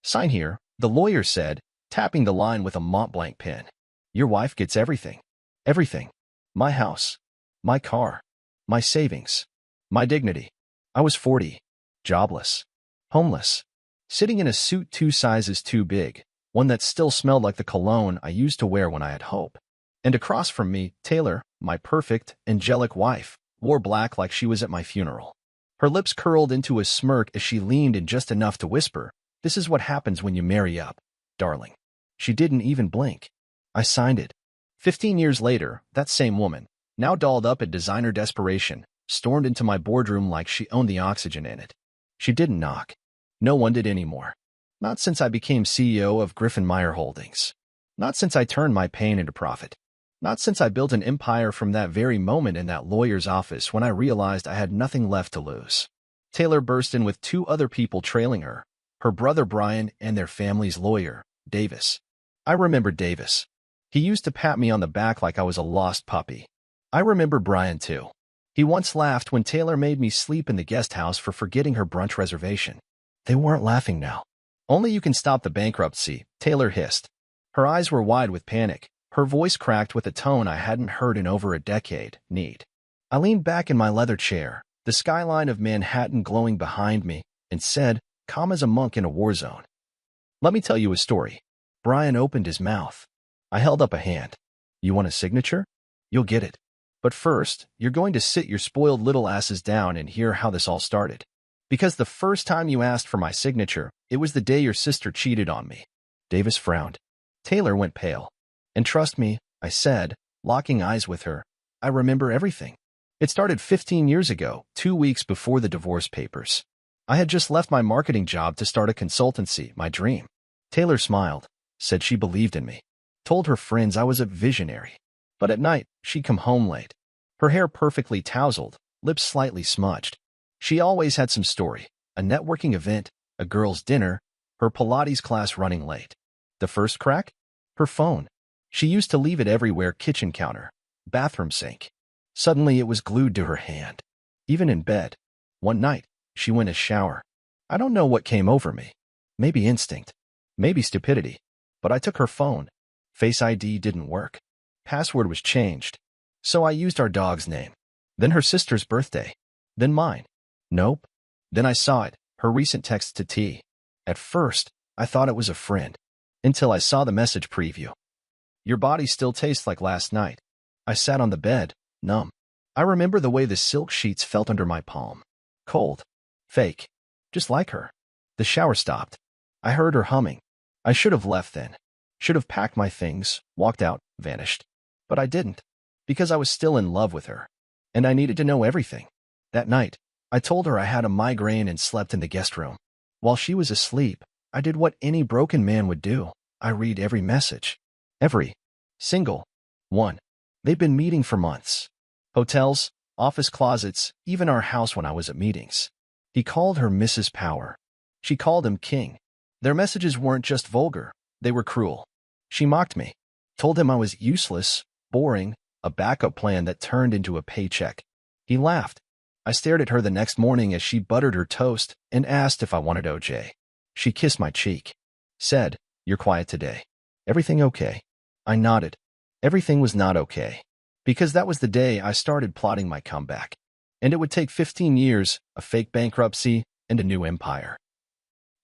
Sign here, the lawyer said, tapping the line with a Montblanc pen. Your wife gets everything. Everything. My house. My car. My savings. My dignity. I was 40. Jobless. Homeless. Sitting in a suit 2 sizes too big, one that still smelled like the cologne I used to wear when I had hope. And across from me, Taylor, my perfect, angelic wife, wore black like she was at my funeral. Her lips curled into a smirk as she leaned in just enough to whisper, "This is what happens when you marry up, darling." She didn't even blink. I signed it. 15 years later, that same woman, now dolled up in designer desperation, stormed into my boardroom like she owned the oxygen in it. She didn't knock. No one did anymore. Not since I became CEO of Griffin Meyer Holdings. Not since I turned my pain into profit. Not since I built an empire from that very moment in that lawyer's office when I realized I had nothing left to lose. Taylor burst in with 2 other people trailing her, her brother Brian and their family's lawyer, Davis. I remember Davis. He used to pat me on the back like I was a lost puppy. I remember Brian too. He once laughed when Taylor made me sleep in the guest house for forgetting her brunch reservation. They weren't laughing now. Only you can stop the bankruptcy, Taylor hissed. Her eyes were wide with panic. Her voice cracked with a tone I hadn't heard in over a decade. Need. I leaned back in my leather chair, the skyline of Manhattan glowing behind me, and said, calm as a monk in a war zone, "Let me tell you a story." Brian opened his mouth. I held up a hand. "You want a signature? You'll get it. But first, you're going to sit your spoiled little asses down and hear how this all started. Because the first time you asked for my signature, it was the day your sister cheated on me." Davis frowned. Taylor went pale. "And trust me," I said, locking eyes with her, "I remember everything. It started 15 years ago, 2 weeks before the divorce papers. I had just left my marketing job to start a consultancy, my dream." Taylor smiled, said she believed in me, told her friends I was a visionary. But at night, she'd come home late, her hair perfectly tousled, lips slightly smudged. She always had some story, a networking event, a girls' dinner, her Pilates class running late. The first crack? Her phone. She used to leave it everywhere: kitchen counter, bathroom sink. Suddenly it was glued to her hand. Even in bed. One night, she went to shower. I don't know what came over me. Maybe instinct. Maybe stupidity. But I took her phone. Face ID didn't work. Password was changed. So I used our dog's name. Then her sister's birthday. Then mine. Nope. Then I saw it, her recent text to T. At first, I thought it was a friend. Until I saw the message preview. "Your body still tastes like last night." I sat on the bed, numb. I remember the way the silk sheets felt under my palm. Cold. Fake. Just like her. The shower stopped. I heard her humming. I should have left then. Should have packed my things, walked out, vanished. But I didn't. Because I was still in love with her. And I needed to know everything. That night, I told her I had a migraine and slept in the guest room. While she was asleep, I did what any broken man would do. I read every message. Every single one. They'd been meeting for months. Hotels, office closets, even our house when I was at meetings. He called her Mrs. Power. She called him King. Their messages weren't just vulgar. They were cruel. She mocked me. Told him I was useless, boring, a backup plan that turned into a paycheck. He laughed. I stared at her the next morning as she buttered her toast and asked if I wanted OJ. She kissed my cheek. Said, "You're quiet today. Everything okay?" I nodded. Everything was not okay. Because that was the day I started plotting my comeback. And it would take 15 years, a fake bankruptcy, and a new empire.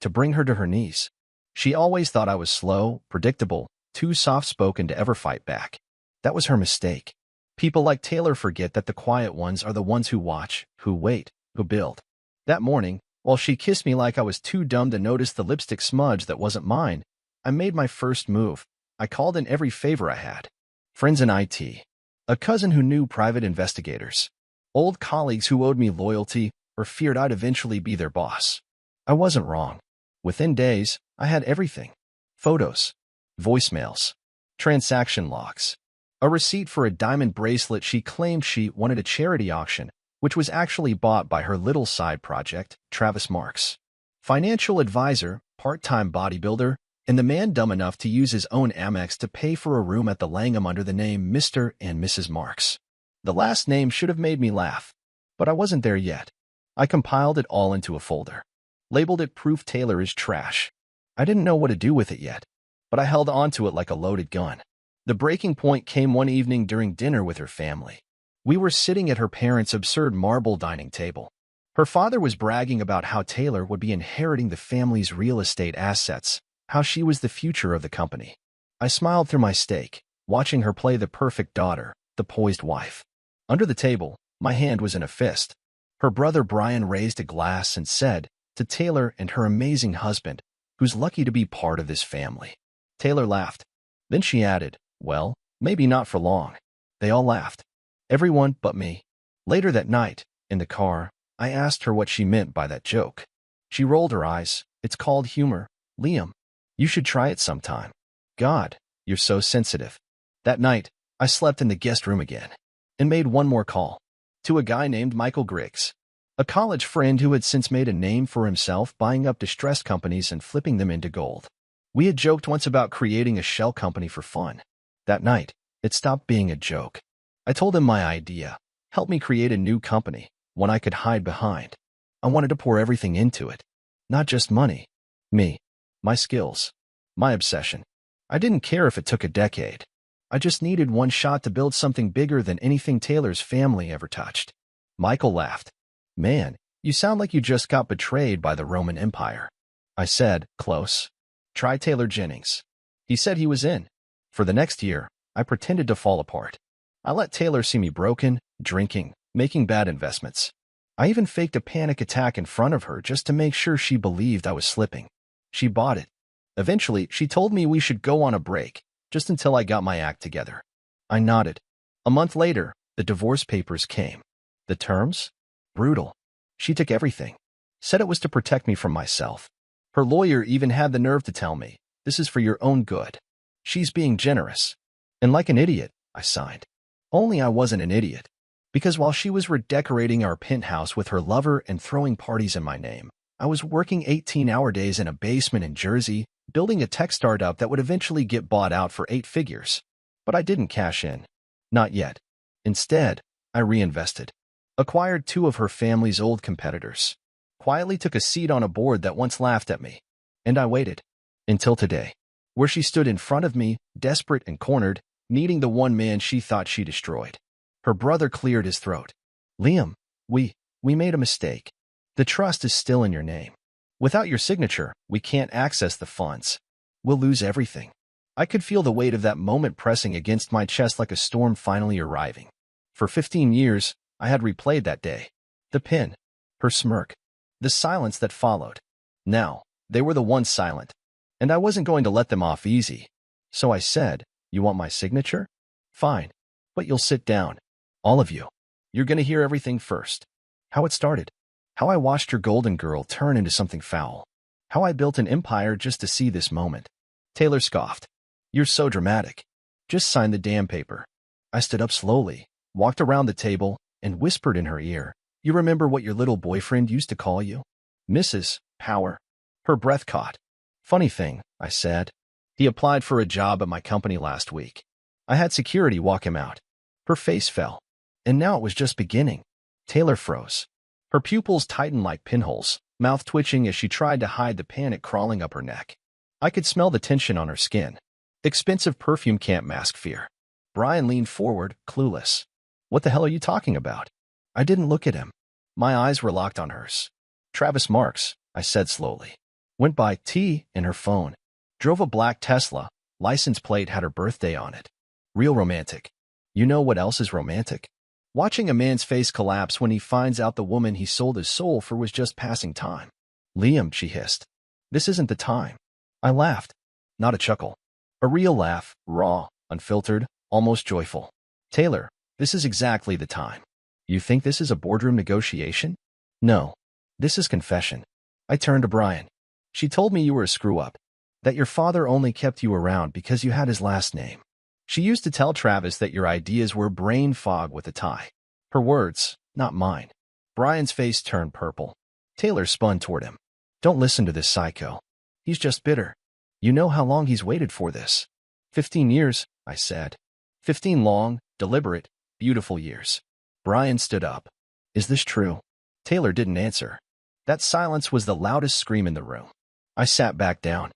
To bring her to her knees. She always thought I was slow, predictable, too soft-spoken to ever fight back. That was her mistake. People like Taylor forget that the quiet ones are the ones who watch, who wait, who build. That morning, while she kissed me like I was too dumb to notice the lipstick smudge that wasn't mine, I made my first move. I called in every favor I had. Friends in IT. A cousin who knew private investigators. Old colleagues who owed me loyalty or feared I'd eventually be their boss. I wasn't wrong. Within days, I had everything. Photos. Voicemails. Transaction logs. A receipt for a diamond bracelet she claimed she wanted at a charity auction, which was actually bought by her little side project, Travis Marks. Financial advisor, part-time bodybuilder, and the man dumb enough to use his own Amex to pay for a room at the Langham under the name Mr. and Mrs. Marks. The last name should have made me laugh, but I wasn't there yet. I compiled it all into a folder. Labeled it Proof Taylor is Trash. I didn't know what to do with it yet, but I held onto it like a loaded gun. The breaking point came one evening during dinner with her family. We were sitting at her parents' absurd marble dining table. Her father was bragging about how Taylor would be inheriting the family's real estate assets, how she was the future of the company. I smiled through my steak, watching her play the perfect daughter, the poised wife. Under the table, my hand was in a fist. Her brother Brian raised a glass and said, "To Taylor and her amazing husband, who's lucky to be part of this family." Taylor laughed. Then she added, "Well, maybe not for long." They all laughed. Everyone but me. Later that night, in the car, I asked her what she meant by that joke. She rolled her eyes. "It's called humor, Liam. You should try it sometime." God, you're so sensitive. That night, I slept in the guest room again and made one more call to a guy named Michael Griggs, a college friend who had since made a name for himself buying up distressed companies and flipping them into gold. We had joked once about creating a shell company for fun. That night, it stopped being a joke. I told him my idea. Help me create a new company, one I could hide behind. I wanted to pour everything into it. Not just money. Me. My skills. My obsession. I didn't care if it took a decade. I just needed one shot to build something bigger than anything Taylor's family ever touched. Michael laughed. "Man, you sound like you just got betrayed by the Roman Empire." I said, "Close. Try Taylor Jennings." He said he was in. For the next year, I pretended to fall apart. I let Taylor see me broken, drinking, making bad investments. I even faked a panic attack in front of her just to make sure she believed I was slipping. She bought it. Eventually, she told me we should go on a break, just until I got my act together. I nodded. A month later, the divorce papers came. The terms? Brutal. She took everything. Said it was to protect me from myself. Her lawyer even had the nerve to tell me, "This is for your own good." She's being generous. And like an idiot, I signed. Only I wasn't an idiot. Because while she was redecorating our penthouse with her lover and throwing parties in my name, I was working 18-hour days in a basement in Jersey, building a tech startup that would eventually get bought out for 8 figures. But I didn't cash in. Not yet. Instead, I reinvested. Acquired 2 of her family's old competitors. Quietly took a seat on a board that once laughed at me. And I waited. Until today, where she stood in front of me, desperate and cornered, needing the one man she thought she destroyed. Her brother cleared his throat. "Liam, we made a mistake. The trust is still in your name. Without your signature, we can't access the funds. We'll lose everything." I could feel the weight of that moment pressing against my chest like a storm finally arriving. For 15 years, I had replayed that day. The pin. Her smirk. The silence that followed. Now, they were the ones silent. And I wasn't going to let them off easy. So I said, "You want my signature? Fine. But you'll sit down. All of you. You're going to hear everything first. How it started. How I watched your golden girl turn into something foul. How I built an empire just to see this moment." Taylor scoffed. "You're so dramatic. Just sign the damn paper." I stood up slowly, walked around the table, and whispered in her ear, "You remember what your little boyfriend used to call you? Mrs. Power." Her breath caught. "Funny thing," I said. "He applied for a job at my company last week. I had security walk him out." Her face fell. And now it was just beginning. Taylor froze. Her pupils tightened like pinholes, mouth twitching as she tried to hide the panic crawling up her neck. I could smell the tension on her skin. Expensive perfume can't mask fear. Brian leaned forward, clueless. "What the hell are you talking about?" I didn't look at him. My eyes were locked on hers. "Travis Marks," I said slowly. Went by T in her phone. Drove a black Tesla. License plate had her birthday on it. Real romantic. You know what else is romantic? Watching a man's face collapse when he finds out the woman he sold his soul for was just passing time. "Liam," she hissed. "This isn't the time." I laughed. Not a chuckle. A real laugh, raw, unfiltered, almost joyful. "Taylor, this is exactly the time. You think this is a boardroom negotiation? No. This is confession." I turned to Brian. "She told me you were a screw-up. That your father only kept you around because you had his last name. She used to tell Travis that your ideas were brain fog with a tie." Her words, not mine. Brian's face turned purple. Taylor spun toward him. "Don't listen to this psycho. He's just bitter. You know how long he's waited for this." 15 years, I said. 15 long, deliberate, beautiful years. Brian stood up. "Is this true?" Taylor didn't answer. That silence was the loudest scream in the room. I sat back down.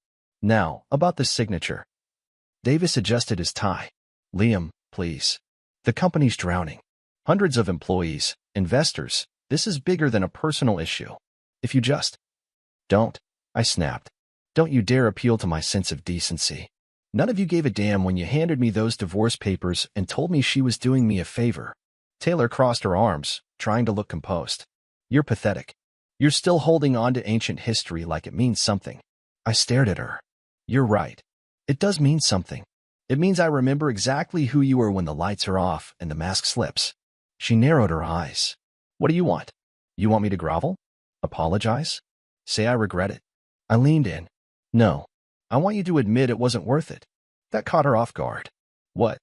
Now, about the signature. Davis adjusted his tie. Liam, please. The company's drowning. Hundreds of employees, investors. This is bigger than a personal issue. If you just... Don't, I snapped. Don't you dare appeal to my sense of decency. None of you gave a damn when you handed me those divorce papers and told me she was doing me a favor. Taylor crossed her arms, trying to look composed. You're pathetic. You're still holding on to ancient history like it means something. I stared at her. You're right. It does mean something. It means I remember exactly who you were when the lights are off and the mask slips. She narrowed her eyes. What do you want? You want me to grovel? Apologize? Say I regret it? I leaned in. No. I want you to admit it wasn't worth it. That caught her off guard. What?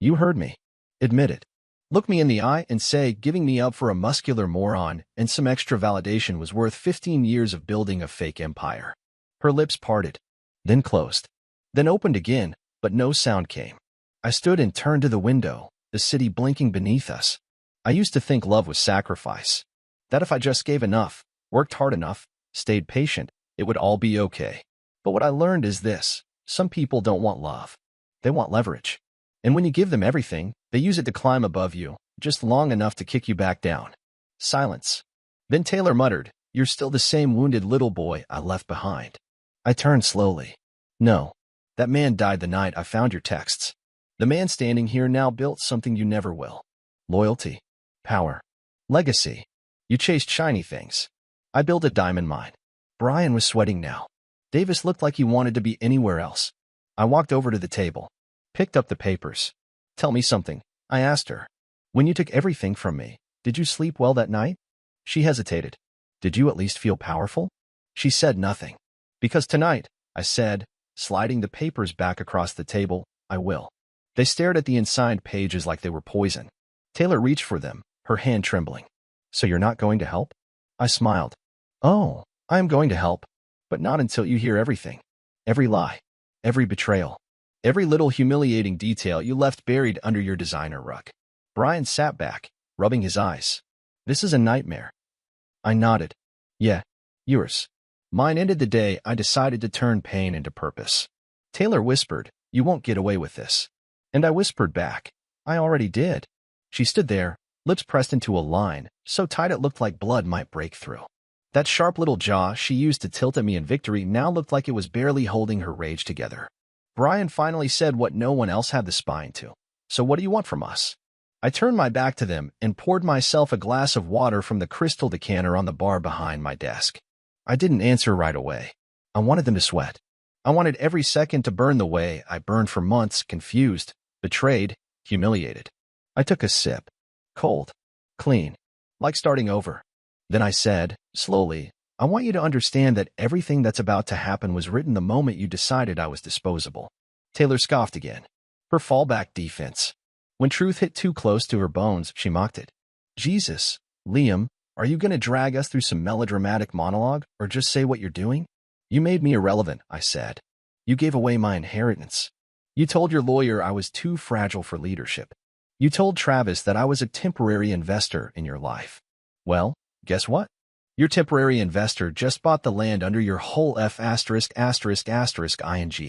You heard me. Admit it. Look me in the eye and say giving me up for a muscular moron and some extra validation was worth 15 years of building a fake empire. Her lips parted, then closed, then opened again, but no sound came. I stood and turned to the window, the city blinking beneath us. I used to think love was sacrifice. That if I just gave enough, worked hard enough, stayed patient, it would all be okay. But what I learned is this. Some people don't want love. They want leverage. And when you give them everything, they use it to climb above you, just long enough to kick you back down. Silence. Then Taylor muttered, You're still the same wounded little boy I left behind. I turned slowly. No. That man died the night I found your texts. The man standing here now built something you never will. Loyalty. Power. Legacy. You chased shiny things. I built a diamond mine. Brian was sweating now. Davis looked like he wanted to be anywhere else. I walked over to the table, picked up the papers. Tell me something, I asked her. When you took everything from me, did you sleep well that night? She hesitated. Did you at least feel powerful? She said nothing. Because tonight, I said, sliding the papers back across the table, I will. They stared at the unsigned pages like they were poison. Taylor reached for them, her hand trembling. So you're not going to help? I smiled. Oh, I am going to help. But not until you hear everything. Every lie. Every betrayal. Every little humiliating detail you left buried under your designer rug. Brian sat back, rubbing his eyes. This is a nightmare. I nodded. Yeah, yours. Mine ended the day I decided to turn pain into purpose. Taylor whispered, You won't get away with this. And I whispered back, I already did. She stood there, lips pressed into a line, so tight it looked like blood might break through. That sharp little jaw she used to tilt at me in victory now looked like it was barely holding her rage together. Brian finally said what no one else had the spine to. So what do you want from us? I turned my back to them and poured myself a glass of water from the crystal decanter on the bar behind my desk. I didn't answer right away. I wanted them to sweat. I wanted every second to burn the way I burned for months, confused, betrayed, humiliated. I took a sip. Cold. Clean. Like starting over. Then I said, slowly, I want you to understand that everything that's about to happen was written the moment you decided I was disposable. Taylor scoffed again. Her fallback defense. When truth hit too close to her bones, she mocked it. Jesus, Liam, are you going to drag us through some melodramatic monologue or just say what you're doing? You made me irrelevant, I said. You gave away my inheritance. You told your lawyer I was too fragile for leadership. You told Travis that I was a temporary investor in your life. Well, guess what? Your temporary investor just bought the land under your whole ing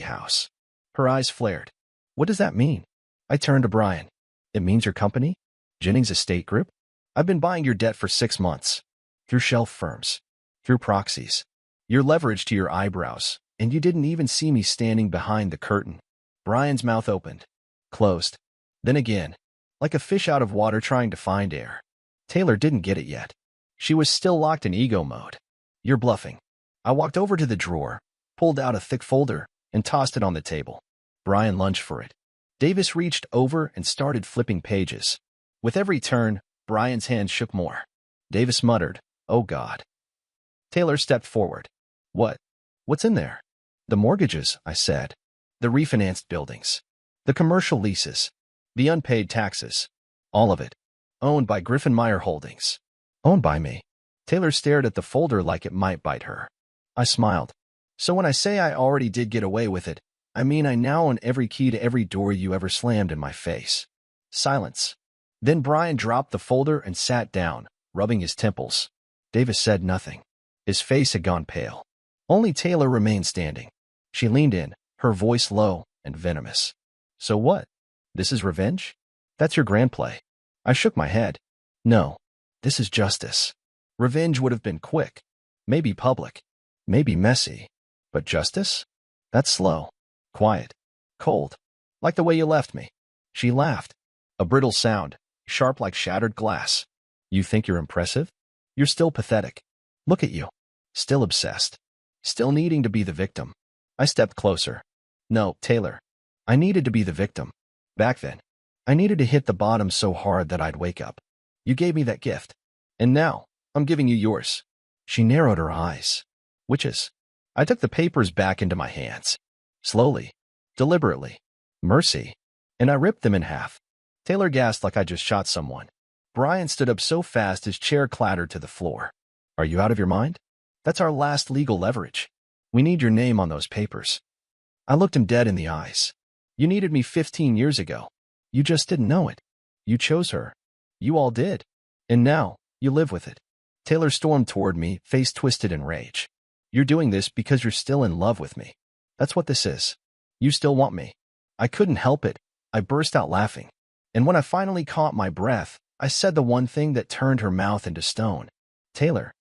house. Her eyes flared. What does that mean? I turned to Brian. It means your company? Jennings Estate Group? I've been buying your debt for 6 months. Through shelf firms. Through proxies. You're leveraged to your eyebrows, and you didn't even see me standing behind the curtain. Brian's mouth opened. Closed. Then again. Like a fish out of water trying to find air. Taylor didn't get it yet. She was still locked in ego mode. You're bluffing. I walked over to the drawer, pulled out a thick folder, and tossed it on the table. Brian lunged for it. Davis reached over and started flipping pages. With every turn, Brian's hand shook more. Davis muttered, Oh God. Taylor stepped forward. What? What's in there? The mortgages, I said. The refinanced buildings. The commercial leases. The unpaid taxes. All of it. Owned by Griffin Meyer Holdings. Owned by me. Taylor stared at the folder like it might bite her. I smiled. So when I say I already did get away with it, I mean I now own every key to every door you ever slammed in my face. Silence. Then Brian dropped the folder and sat down, rubbing his temples. Davis said nothing. His face had gone pale. Only Taylor remained standing. She leaned in, her voice low and venomous. So what? This is revenge? That's your grand play. I shook my head. No, this is justice. Revenge would have been quick, maybe public, maybe messy. But justice? That's slow, quiet, cold, like the way you left me. She laughed. A brittle sound, sharp like shattered glass. You think you're impressive? You're still pathetic. Look at you. Still obsessed. Still needing to be the victim. I stepped closer. No, Taylor. I needed to be the victim. Back then. I needed to hit the bottom so hard that I'd wake up. You gave me that gift. And now, I'm giving you yours. She narrowed her eyes. Witches. I took the papers back into my hands. Slowly. Deliberately. Mercy. And I ripped them in half. Taylor gasped like I just shot someone. Brian stood up so fast his chair clattered to the floor. Are you out of your mind? That's our last legal leverage. We need your name on those papers. I looked him dead in the eyes. You needed me 15 years ago. You just didn't know it. You chose her. You all did. And now, you live with it. Taylor stormed toward me, face twisted in rage. You're doing this because you're still in love with me. That's what this is. You still want me. I couldn't help it. I burst out laughing. And when I finally caught my breath, I said the one thing that turned her mouth into stone. Taylor,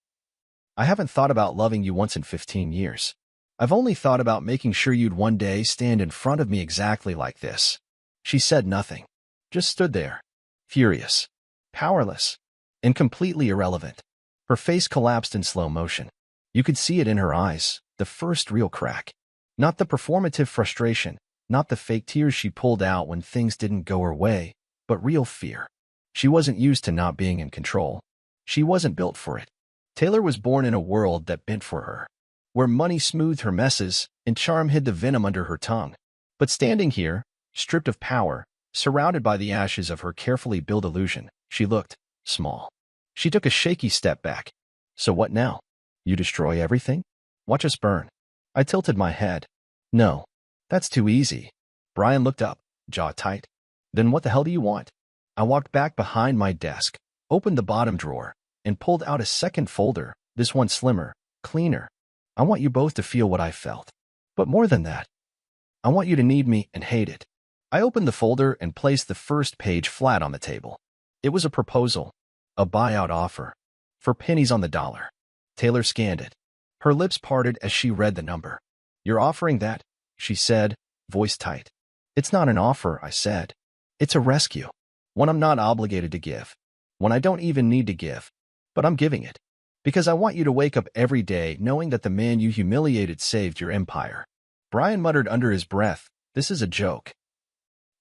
I haven't thought about loving you once in 15 years. I've only thought about making sure you'd one day stand in front of me exactly like this. She said nothing, just stood there, furious, powerless, and completely irrelevant. Her face collapsed in slow motion. You could see it in her eyes, the first real crack. Not the performative frustration, not the fake tears she pulled out when things didn't go her way, but real fear. She wasn't used to not being in control. She wasn't built for it. Taylor was born in a world that bent for her, where money smoothed her messes and charm hid the venom under her tongue. But standing here, stripped of power, surrounded by the ashes of her carefully built illusion, she looked small. She took a shaky step back. So what now? You destroy everything? Watch us burn. I tilted my head. No, that's too easy. Brian looked up, jaw tight. Then what the hell do you want? I walked back behind my desk, opened the bottom drawer, and pulled out a second folder, this one slimmer, cleaner. I want you both to feel what I felt. But more than that, I want you to need me and hate it. I opened the folder and placed the first page flat on the table. It was a proposal, a buyout offer, for pennies on the dollar. Taylor scanned it. Her lips parted as she read the number. You're offering that, she said, voice tight. It's not an offer, I said. It's a rescue. One I'm not obligated to give. One I don't even need to give. But I'm giving it. Because I want you to wake up every day knowing that the man you humiliated saved your empire. Brian muttered under his breath, this is a joke.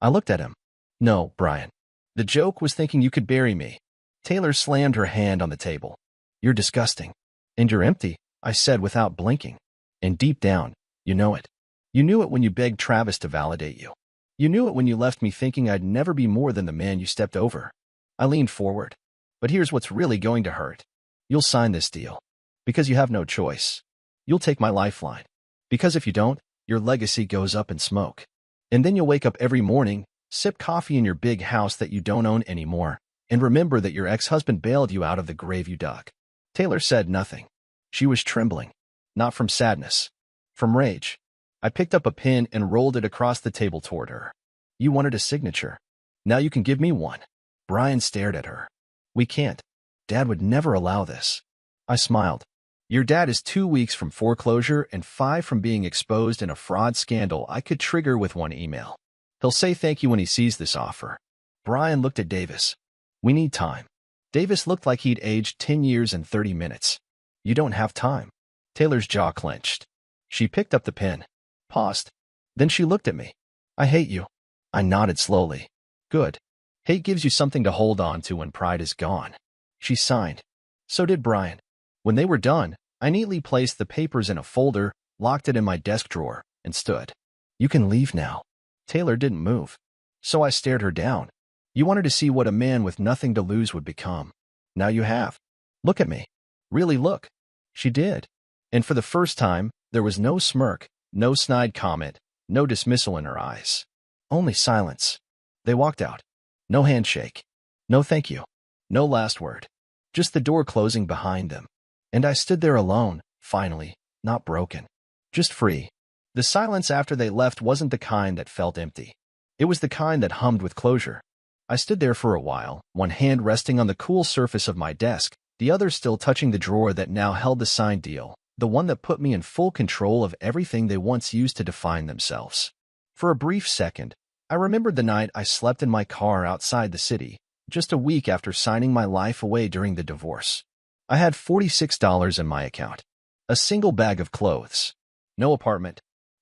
I looked at him. No, Brian. The joke was thinking you could bury me. Taylor slammed her hand on the table. You're disgusting. And you're empty, I said without blinking. And deep down, you know it. You knew it when you begged Travis to validate you. You knew it when you left me thinking I'd never be more than the man you stepped over. I leaned forward. But here's what's really going to hurt. You'll sign this deal. Because you have no choice. You'll take my lifeline. Because if you don't, your legacy goes up in smoke. And then you'll wake up every morning, sip coffee in your big house that you don't own anymore, and remember that your ex-husband bailed you out of the grave you dug. Taylor said nothing. She was trembling. Not from sadness. From rage. I picked up a pen and rolled it across the table toward her. You wanted a signature. Now you can give me one. Brian stared at her. We can't. Dad would never allow this. I smiled. Your dad is 2 weeks from foreclosure and 5 from being exposed in a fraud scandal I could trigger with one email. He'll say thank you when he sees this offer. Brian looked at Davis. We need time. Davis looked like he'd aged 10 years and 30 minutes. You don't have time. Taylor's jaw clenched. She picked up the pen. Paused. Then she looked at me. I hate you. I nodded slowly. Good. Hate gives you something to hold on to when pride is gone. She signed. So did Brian. When they were done, I neatly placed the papers in a folder, locked it in my desk drawer, and stood. You can leave now. Taylor didn't move. So I stared her down. You wanted to see what a man with nothing to lose would become. Now you have. Look at me. Really look. She did. And for the first time, there was no smirk, no snide comment, no dismissal in her eyes. Only silence. They walked out. No handshake. No thank you. No last word. Just the door closing behind them. And I stood there alone, finally, not broken. Just free. The silence after they left wasn't the kind that felt empty. It was the kind that hummed with closure. I stood there for a while, one hand resting on the cool surface of my desk, the other still touching the drawer that now held the signed deal, the one that put me in full control of everything they once used to define themselves. For a brief second, I remembered the night I slept in my car outside the city, just a week after signing my life away during the divorce. I had $46 in my account, a single bag of clothes, no apartment,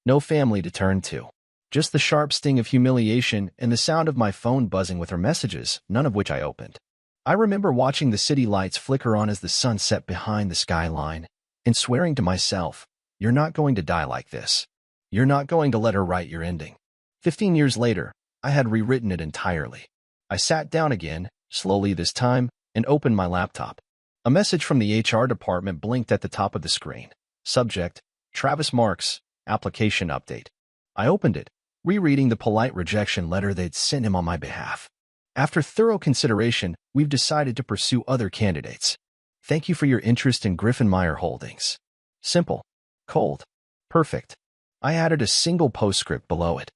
no family to turn to, just the sharp sting of humiliation and the sound of my phone buzzing with her messages, none of which I opened. I remember watching the city lights flicker on as the sun set behind the skyline and swearing to myself, "You're not going to die like this. You're not going to let her write your ending." 15 years later, I had rewritten it entirely. I sat down again, slowly this time, and opened my laptop. A message from the HR department blinked at the top of the screen. Subject, Travis Marks, application update. I opened it, rereading the polite rejection letter they'd sent him on my behalf. After thorough consideration, we've decided to pursue other candidates. Thank you for your interest in Griffin Meyer Holdings. Simple. Cold. Perfect. I added a single postscript below it.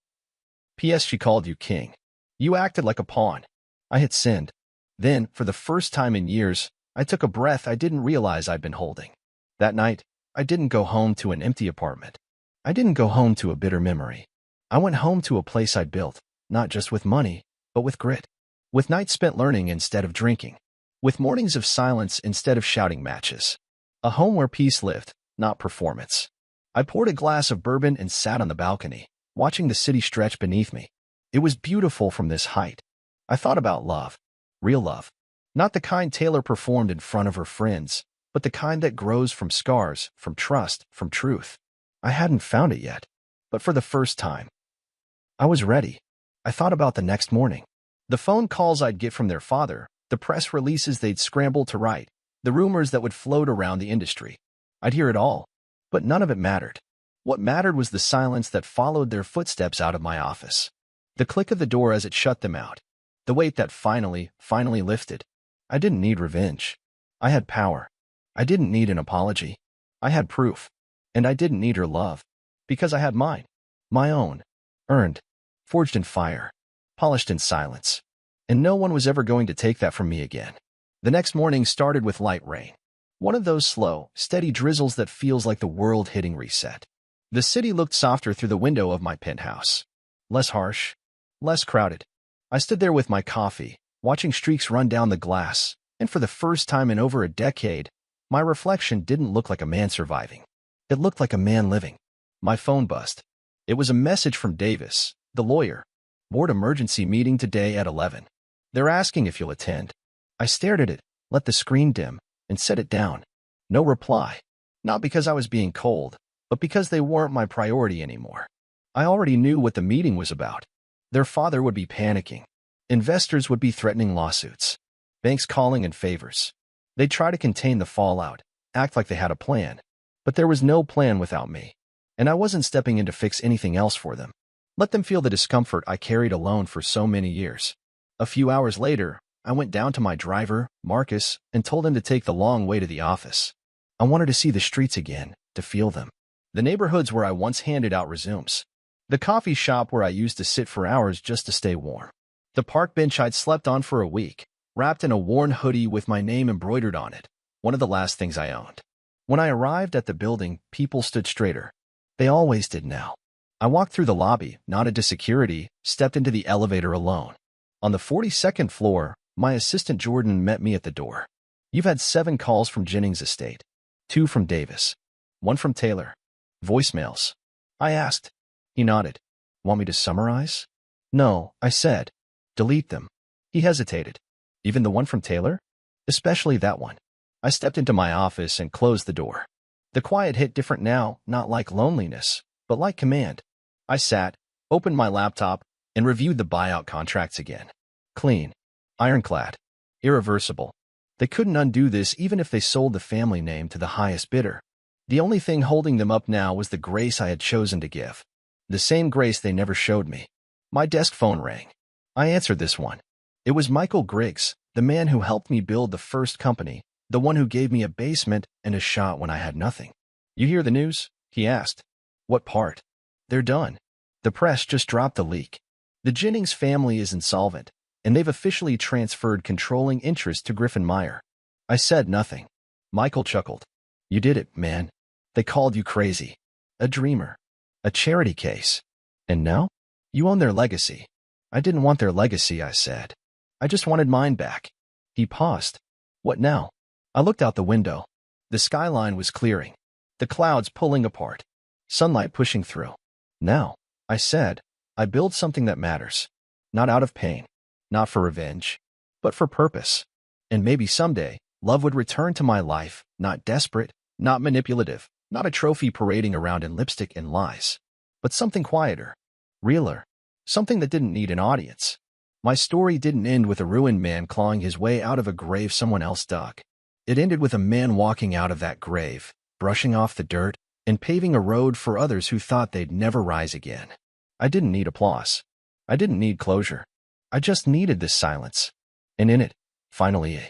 P.S. She called you king. You acted like a pawn. I hit send. Then, for the first time in years, I took a breath I didn't realize I'd been holding. That night, I didn't go home to an empty apartment. I didn't go home to a bitter memory. I went home to a place I'd built, not just with money, but with grit. With nights spent learning instead of drinking. With mornings of silence instead of shouting matches. A home where peace lived, not performance. I poured a glass of bourbon and sat on the balcony, watching the city stretch beneath me. It was beautiful from this height. I thought about love. Real love. Not the kind Taylor performed in front of her friends, but the kind that grows from scars, from trust, from truth. I hadn't found it yet, but for the first time, I was ready. I thought about the next morning. The phone calls I'd get from their father, the press releases they'd scramble to write, the rumors that would float around the industry. I'd hear it all, but none of it mattered. What mattered was the silence that followed their footsteps out of my office. The click of the door as it shut them out. The weight that finally lifted. I didn't need revenge. I had power. I didn't need an apology. I had proof. And I didn't need her love. Because I had mine. My own. Earned. Forged in fire. Polished in silence. And no one was ever going to take that from me again. The next morning started with light rain. One of those slow, steady drizzles that feels like the world hitting reset. The city looked softer through the window of my penthouse. Less harsh. Less crowded. I stood there with my coffee, watching streaks run down the glass, and for the first time in over a decade, my reflection didn't look like a man surviving. It looked like a man living. My phone buzzed. It was a message from Davis, the lawyer. Board emergency meeting today at 11. They're asking if you'll attend. I stared at it, let the screen dim, and set it down. No reply. Not because I was being cold, but because they weren't my priority anymore. I already knew what the meeting was about. Their father would be panicking. Investors would be threatening lawsuits. Banks calling in favors. They'd try to contain the fallout, act like they had a plan. But there was no plan without me. And I wasn't stepping in to fix anything else for them. Let them feel the discomfort I carried alone for so many years. A few hours later, I went down to my driver, Marcus, and told him to take the long way to the office. I wanted to see the streets again, to feel them. The neighborhoods where I once handed out resumes. The coffee shop where I used to sit for hours just to stay warm. The park bench I'd slept on for a week, wrapped in a worn hoodie with my name embroidered on it, one of the last things I owned. When I arrived at the building, people stood straighter. They always did now. I walked through the lobby, nodded to security, stepped into the elevator alone. On the 42nd floor, my assistant Jordan met me at the door. You've had 7 calls from Jennings Estate. 2 from Davis. 1 from Taylor. Voicemails. I asked. He nodded. Want me to summarize? No, I said. Delete them. He hesitated. Even the one from Taylor? Especially that one. I stepped into my office and closed the door. The quiet hit different now, not like loneliness, but like command. I sat, opened my laptop, and reviewed the buyout contracts again. Clean. Ironclad. Irreversible. They couldn't undo this even if they sold the family name to the highest bidder. The only thing holding them up now was the grace I had chosen to give. The same grace they never showed me. My desk phone rang. I answered this one. It was Michael Griggs, the man who helped me build the first company, the one who gave me a basement and a shot when I had nothing. You hear the news? He asked. What part? They're done. The press just dropped the leak. The Jennings family is insolvent, and they've officially transferred controlling interest to Griffin Meyer. I said nothing. Michael chuckled. You did it, man. They called you crazy. A dreamer. A charity case. And now? You own their legacy. I didn't want their legacy, I said. I just wanted mine back. He paused. What now? I looked out the window. The skyline was clearing. The clouds pulling apart. Sunlight pushing through. Now, I said, I build something that matters. Not out of pain. Not for revenge. But for purpose. And maybe someday, love would return to my life, not desperate, not manipulative, not a trophy parading around in lipstick and lies. But something quieter. Realer. Something that didn't need an audience. My story didn't end with a ruined man clawing his way out of a grave someone else dug. It ended with a man walking out of that grave, brushing off the dirt, and paving a road for others who thought they'd never rise again. I didn't need applause. I didn't need closure. I just needed this silence. And in it, finally,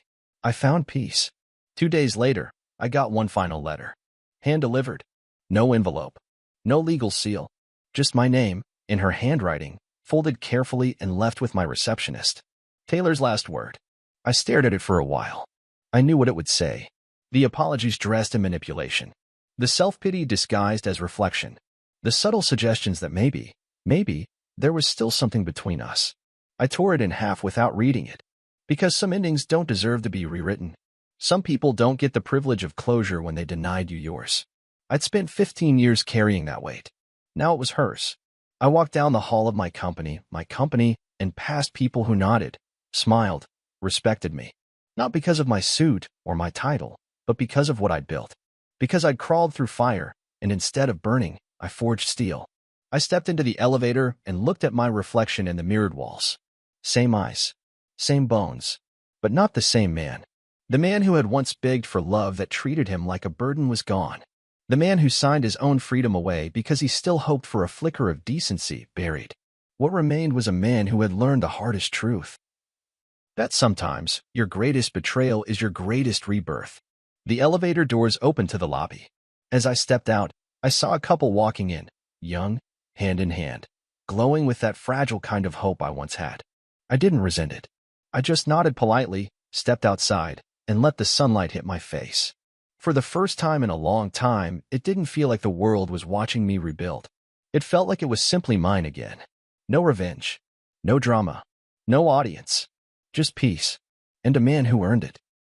I found peace. 2 days later, I got one final letter. Hand-delivered. No envelope. No legal seal. Just my name, in her handwriting, folded carefully and left with my receptionist. Taylor's last word. I stared at it for a while. I knew what it would say. The apologies dressed in manipulation. The self-pity disguised as reflection. The subtle suggestions that maybe, there was still something between us. I tore it in half without reading it. Because some endings don't deserve to be rewritten. Some people don't get the privilege of closure when they denied you yours. I'd spent 15 years carrying that weight. Now it was hers. I walked down the hall of my company, and past people who nodded, smiled, respected me. Not because of my suit or my title, but because of what I'd built. Because I'd crawled through fire, and instead of burning, I forged steel. I stepped into the elevator and looked at my reflection in the mirrored walls. Same eyes, same bones, but not the same man. The man who had once begged for love that treated him like a burden was gone. The man who signed his own freedom away because he still hoped for a flicker of decency buried. What remained was a man who had learned the hardest truth. That sometimes, your greatest betrayal is your greatest rebirth. The elevator doors opened to the lobby. As I stepped out, I saw a couple walking in, young, hand in hand, glowing with that fragile kind of hope I once had. I didn't resent it. I just nodded politely, stepped outside, and let the sunlight hit my face. For the first time in a long time, it didn't feel like the world was watching me rebuild. It felt like it was simply mine again. No revenge. No drama. No audience. Just peace. And a man who earned it.